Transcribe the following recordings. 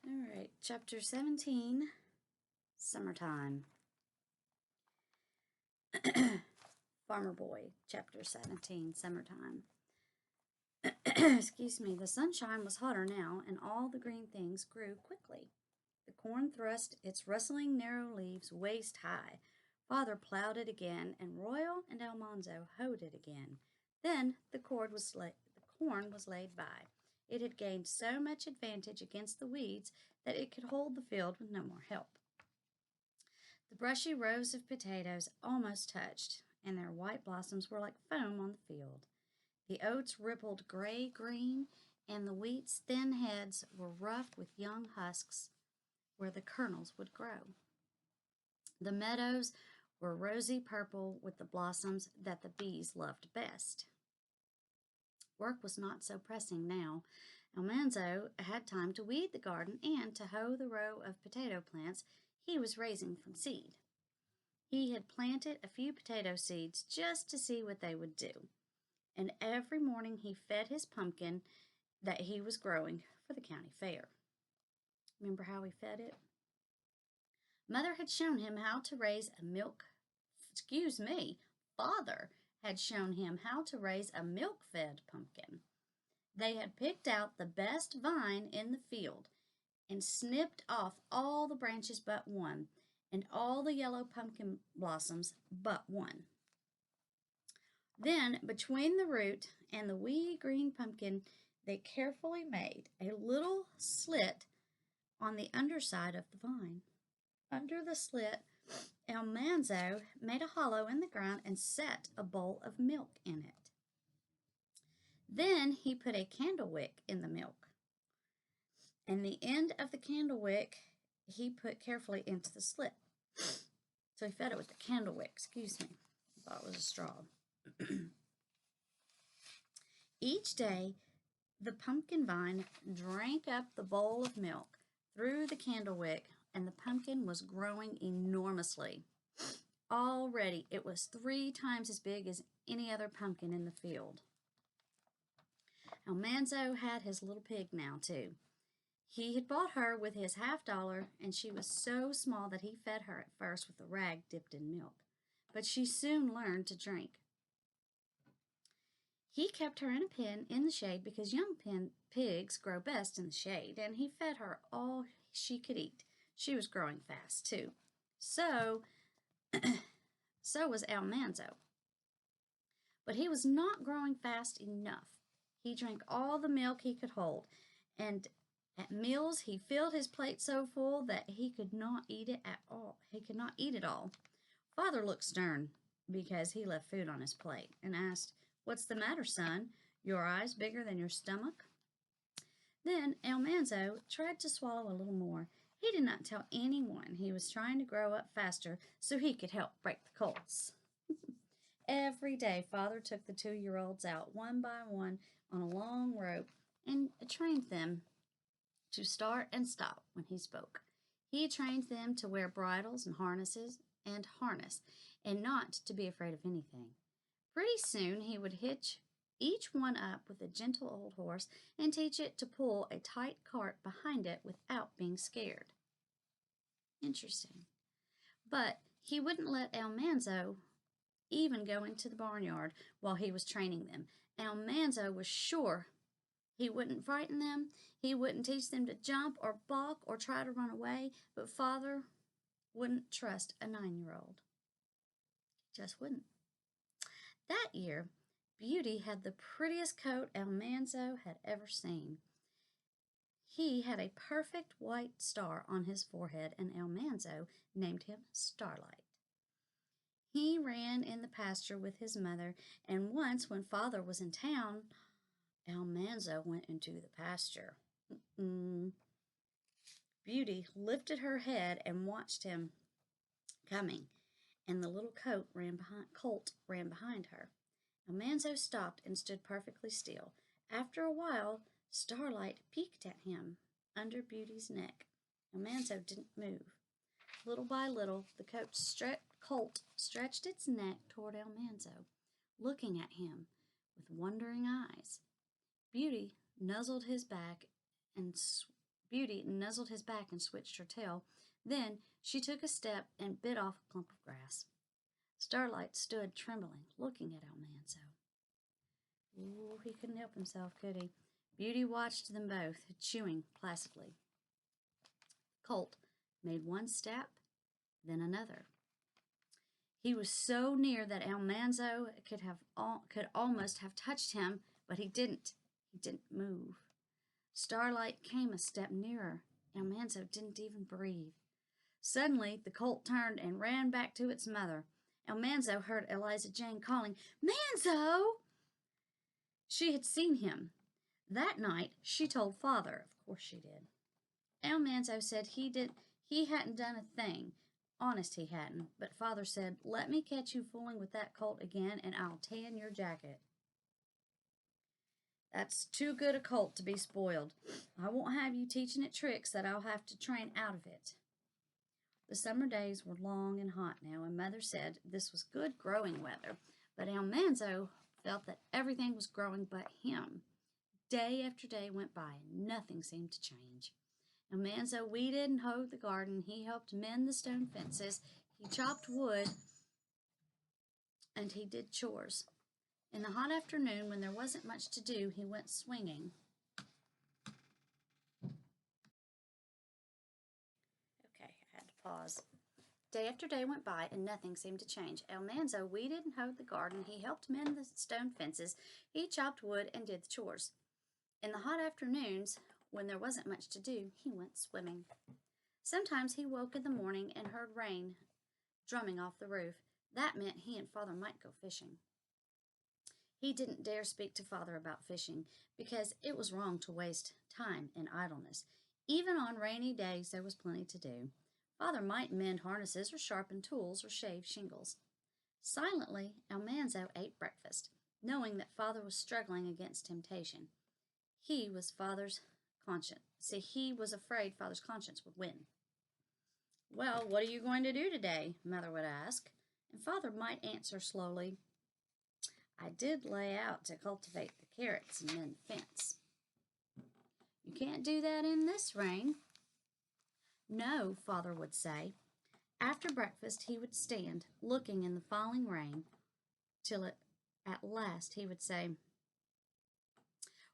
All right, chapter 17, Summertime. Farmer Boy, chapter 17, Summertime. Excuse me, the sunshine was hotter now, and all the green things grew quickly. The corn thrust its rustling narrow leaves waist high. Father plowed it again, and Royal and Almanzo hoed it again. Then the corn was laid by. It had gained so much advantage against the weeds that it could hold the field with no more help. The brushy rows of potatoes almost touched, and their white blossoms were like foam on the field. The oats rippled gray green, and the wheat's thin heads were rough with young husks where the kernels would grow. The meadows were rosy purple with the blossoms that the bees loved best. Work was not so pressing now. Almanzo had time to weed the garden and to hoe the row of potato plants he was raising from seed. He had planted a few potato seeds just to see what they would do, and every morning he fed his pumpkin that he was growing for the county fair. Remember how he fed it? Mother had shown him how to raise a milk, excuse me, Father had shown him how to raise a milk-fed pumpkin. They had picked out the best vine in the field and snipped off all the branches but one, and all the yellow pumpkin blossoms but one. Then, between the root and the wee green pumpkin, they carefully made a little slit on the underside of the vine. Under the slit, Almanzo made a hollow in the ground and set a bowl of milk in it. Then he put a candle wick in the milk, and the end of the candle wick he put carefully into the slit. So he fed it with the candle wick, excuse me. I thought it was a straw. Each day, the pumpkin vine drank up the bowl of milk through the candle wick, and the pumpkin was growing enormously. Already, it was 3 times as big as any other pumpkin in the field. Almanzo had his little pig now, too. He had bought her with his $50, and she was so small that he fed her at first with a rag dipped in milk. But she soon learned to drink. He kept her in a pen in the shade because young pigs grow best in the shade, and he fed her all she could eat. She was growing fast, too. So was Almanzo. But he was not growing fast enough. He drank all the milk he could hold, and at meals he filled his plate so full that he could not eat it at all. He could not eat it all. Father looked stern because he left food on his plate and asked, "What's the matter, son? Your eyes bigger than your stomach?" Then Almanzo tried to swallow a little more. He did not tell anyone he was trying to grow up faster so he could help break the colts. Every day, Father took the 2-year-olds out one by one on a long rope and trained them to start and stop when he spoke. He trained them to wear bridles and harness and not to be afraid of anything. Pretty soon he would hitch each one up with a gentle old horse and teach it to pull a tight cart behind it without being scared. Interesting. But he wouldn't let Almanzo even go into the barnyard while he was training them. Almanzo was sure he wouldn't frighten them. He wouldn't teach them to jump or balk or try to run away, but Father wouldn't trust a 9-year-old. He just wouldn't. That year, Beauty had the prettiest coat Almanzo had ever seen. He had a perfect white star on his forehead, and Almanzo named him Starlight. He ran in the pasture with his mother, and once when Father was in town, Almanzo went into the pasture. Beauty lifted her head and watched him coming, and the little colt ran behind her. Almanzo stopped and stood perfectly still. After a while, Starlight peeked at him under Beauty's neck. Almanzo didn't move. Little by little, the colt stretched its neck toward Almanzo, looking at him with wondering eyes. Beauty nuzzled his back and Beauty nuzzled his back and switched her tail. Then she took a step and bit off a clump of grass. Starlight stood trembling, looking at Almanzo. Ooh, he couldn't help himself, could he? Beauty watched them both, chewing placidly. Colt made one step, then another. He was so near that Almanzo could almost have touched him, but he didn't. He didn't move. Starlight came a step nearer. Almanzo didn't even breathe. Suddenly, the colt turned and ran back to its mother. Almanzo heard Eliza Jane calling, "Manzo!" She had seen him. That night, she told Father. Of course she did. Almanzo said he hadn't done a thing. Honest, he hadn't. But Father said, "Let me catch you fooling with that colt again, and I'll tan your jacket." That's too good a colt to be spoiled. I won't have you teaching it tricks that I'll have to train out of it. The summer days were long and hot now, and Mother said this was good growing weather. But Almanzo felt that everything was growing but him. Day after day went by, and nothing seemed to change. Almanzo weeded and hoed the garden. He helped mend the stone fences. He chopped wood, and he did chores. In the hot afternoon, when there wasn't much to do, he went swinging. Okay, I had to pause. Day after day went by, and nothing seemed to change. Almanzo weeded and hoed the garden. He helped mend the stone fences. He chopped wood and did the chores. In the hot afternoons, when there wasn't much to do, he went swimming. Sometimes he woke in the morning and heard rain drumming off the roof. That meant he and Father might go fishing. He didn't dare speak to Father about fishing because it was wrong to waste time in idleness. Even on rainy days, there was plenty to do. Father might mend harnesses or sharpen tools or shave shingles. Silently, Almanzo ate breakfast, knowing that Father was struggling against temptation. He was Father's conscience. See, he was afraid Father's conscience would win. "Well, what are you going to do today?" Mother would ask, and Father might answer slowly, "I did lay out to cultivate the carrots and mend the fence." "You can't do that in this rain." "No," Father would say. After breakfast, he would stand, looking in the falling rain, till at last he would say,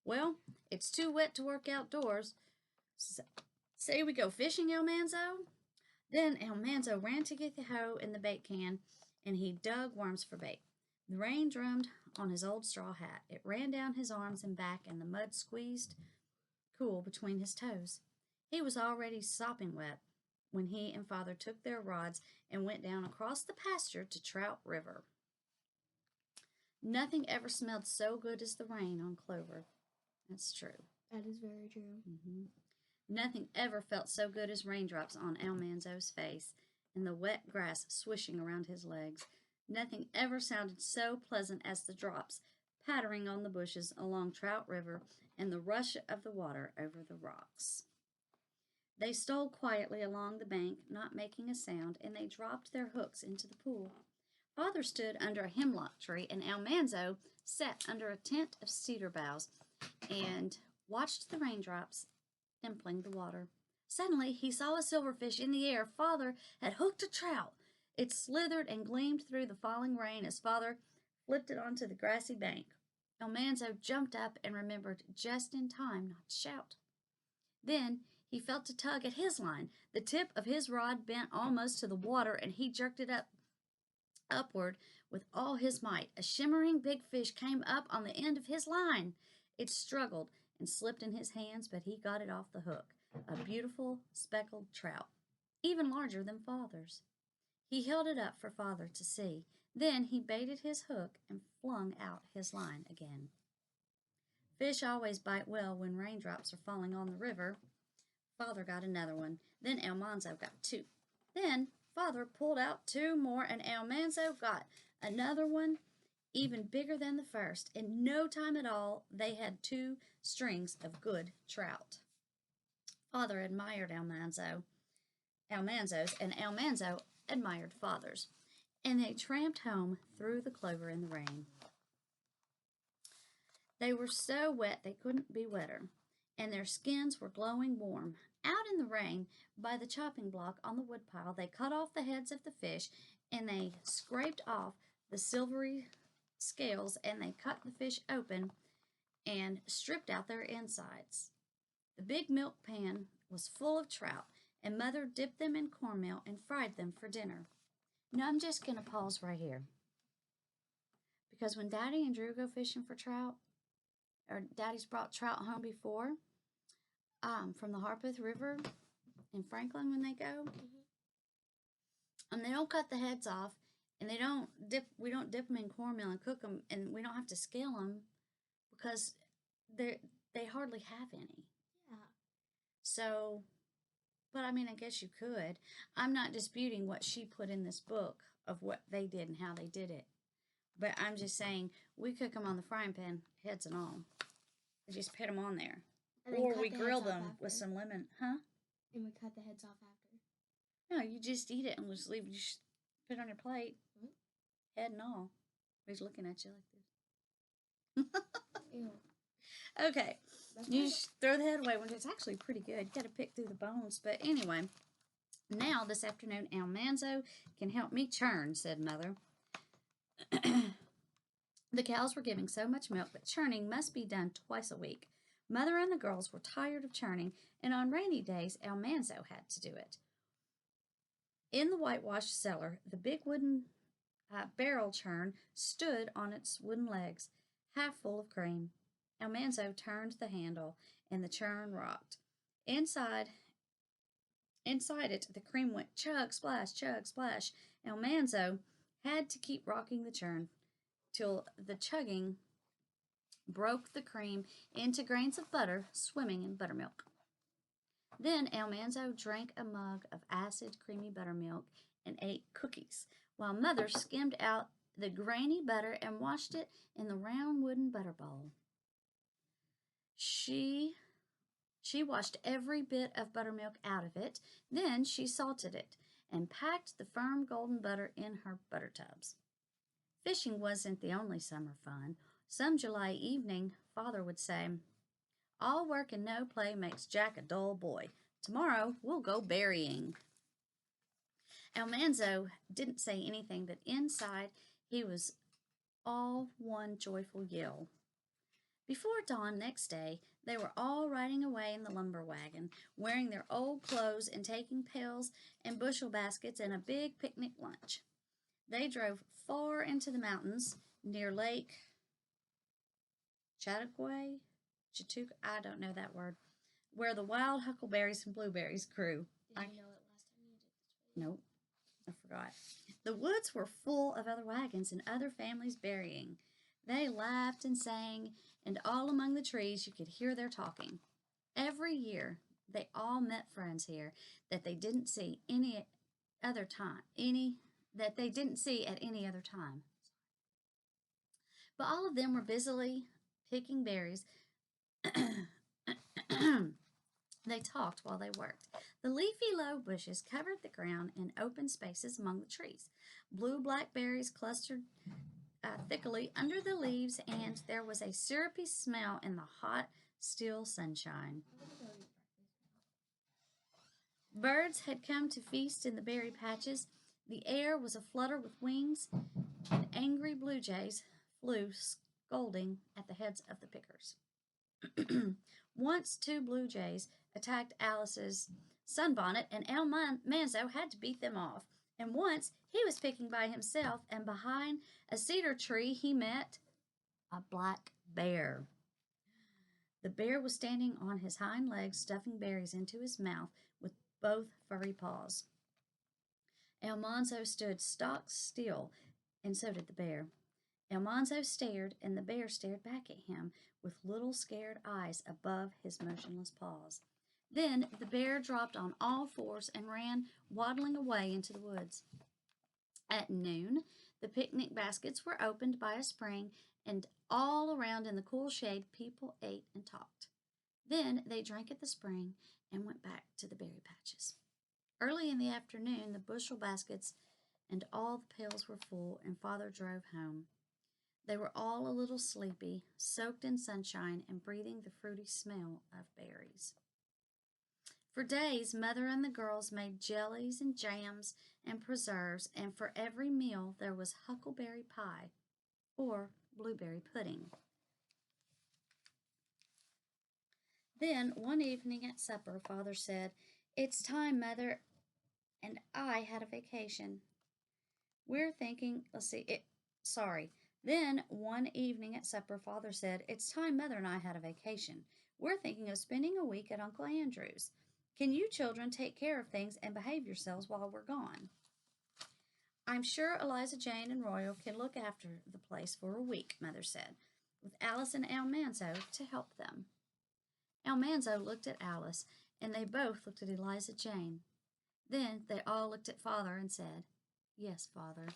"Well, it's too wet to work outdoors. Say we go fishing, Almanzo?" Then Almanzo ran to get the hoe and the bait can, and he dug worms for bait. The rain drummed on his old straw hat. It ran down his arms and back, and the mud squeezed cool between his toes. He was already sopping wet when he and Father took their rods and went down across the pasture to Trout River. Nothing ever smelled so good as the rain on clover. That's true. That is very true. Nothing ever felt so good as raindrops on Almanzo's face and the wet grass swishing around his legs. Nothing ever sounded so pleasant as the drops pattering on the bushes along Trout River and the rush of the water over the rocks. They stole quietly along the bank, not making a sound, and they dropped their hooks into the pool. Father stood under a hemlock tree, and Almanzo sat under a tent of cedar boughs and watched the raindrops dimpling the water. Suddenly, he saw a silverfish in the air. Father had hooked a trout. It slithered and gleamed through the falling rain as Father flipped it onto the grassy bank. Almanzo jumped up and remembered just in time not to shout. Then he felt a tug at his line. The tip of his rod bent almost to the water, and he jerked it upward with all his might. A shimmering big fish came up on the end of his line. It struggled and slipped in his hands, but he got it off the hook. A beautiful speckled trout, even larger than Father's. He held it up for Father to see. Then he baited his hook and flung out his line again. Fish always bite well when raindrops are falling on the river. Father got another one. Then Almanzo got two. Then Father pulled out two more, and Almanzo got another one even bigger than the first. In no time at all, they had two strings of good trout. Father admired Almanzo's, and Almanzo admired Father's, and they tramped home through the clover in the rain. They were so wet they couldn't be wetter, and their skins were glowing warm. Out in the rain, by the chopping block on the woodpile, they cut off the heads of the fish and they scraped off the silvery scales and they cut the fish open and stripped out their insides. The big milk pan was full of trout, and Mother dipped them in cornmeal and fried them for dinner. Now, I'm just going to pause right here because when Daddy and Drew go fishing for trout, or Daddy's brought trout home before from the Harpeth River in Franklin when they go, and they don't cut the heads off, and we don't dip them in cornmeal and cook them, and we don't have to scale them because they hardly have any. Yeah. So, but I mean, I guess you could. I'm not disputing what she put in this book of what they did and how they did it. But I'm just saying, we cook them on the frying pan, heads and all. We just put them on there. Or we grill them with some lemon. Huh? And we cut the heads off after. No, you just eat it and just leave it. You just put it on your plate. Mm-hmm. Head and all. He's looking at you like this. Ew. Okay. You just throw the head away when it's actually pretty good. You got to pick through the bones. But anyway, now this afternoon, Almanzo can help me churn, said Mother. The cows were giving so much milk that churning must be done twice a week. Mother and the girls were tired of churning, and on rainy days, Almanzo had to do it. In the whitewashed cellar, the big wooden barrel churn stood on its wooden legs, half full of cream. Almanzo turned the handle, and the churn rocked. Inside it, the cream went chug, splash, chug, splash. Almanzo had to keep rocking the churn till the chugging broke the cream into grains of butter swimming in buttermilk. Then Almanzo drank a mug of acid, creamy buttermilk and ate cookies, while Mother skimmed out the grainy butter and washed it in the round wooden butter bowl. She washed every bit of buttermilk out of it. Then she salted it and packed the firm golden butter in her butter tubs. Fishing wasn't the only summer fun. Some July evening, Father would say, "All work and no play makes Jack a dull boy. Tomorrow we'll go berrying." Almanzo didn't say anything, but inside he was all one joyful yell. Before dawn next day, they were all riding away in the lumber wagon, wearing their old clothes and taking pails and bushel baskets and a big picnic lunch. They drove far into the mountains near Lake Chautauqua, I don't know that word, where the wild huckleberries and blueberries grew. Did you know it last time you did this? Nope, I forgot. The woods were full of other wagons and other families berrying. They laughed and sang, and all among the trees you could hear their talking. Every year they all met friends here that they didn't see at any other time. But all of them were busily picking berries. They talked while they worked. The leafy low bushes covered the ground in open spaces among the trees. Blue blackberries clustered thickly under the leaves, and there was a syrupy smell in the hot, still sunshine. Birds had come to feast in the berry patches. The air was aflutter with wings, and angry blue jays flew scolding at the heads of the pickers. Once 2 blue jays attacked Alice's sunbonnet, and Almanzo had to beat them off. And once he was picking by himself, and behind a cedar tree he met a black bear. The bear was standing on his hind legs, stuffing berries into his mouth with both furry paws. Almanzo stood stock still, and so did the bear. Almanzo stared, and the bear stared back at him with little scared eyes above his motionless paws. Then the bear dropped on all fours and ran waddling away into the woods. At noon, the picnic baskets were opened by a spring, and all around in the cool shade people ate and talked. Then they drank at the spring and went back to the berry patches. Early in the afternoon, the bushel baskets and all the pails were full, and Father drove home. They were all a little sleepy, soaked in sunshine and breathing the fruity smell of berries. For days, Mother and the girls made jellies and jams and preserves, and for every meal there was huckleberry pie or blueberry pudding. Then, one evening at supper, Father said, "It's time, Mother and I had a vacation. We're thinking, let's see, sorry. Then, one evening at supper, Father said, "It's time Mother and I had a vacation. We're thinking of spending a week at Uncle Andrew's. Can you children take care of things and behave yourselves while we're gone?" "I'm sure Eliza Jane and Royal can look after the place for a week," Mother said, "with Alice and Almanzo to help them." Almanzo looked at Alice, and they both looked at Eliza Jane. Then they all looked at Father and said, "Yes, Father."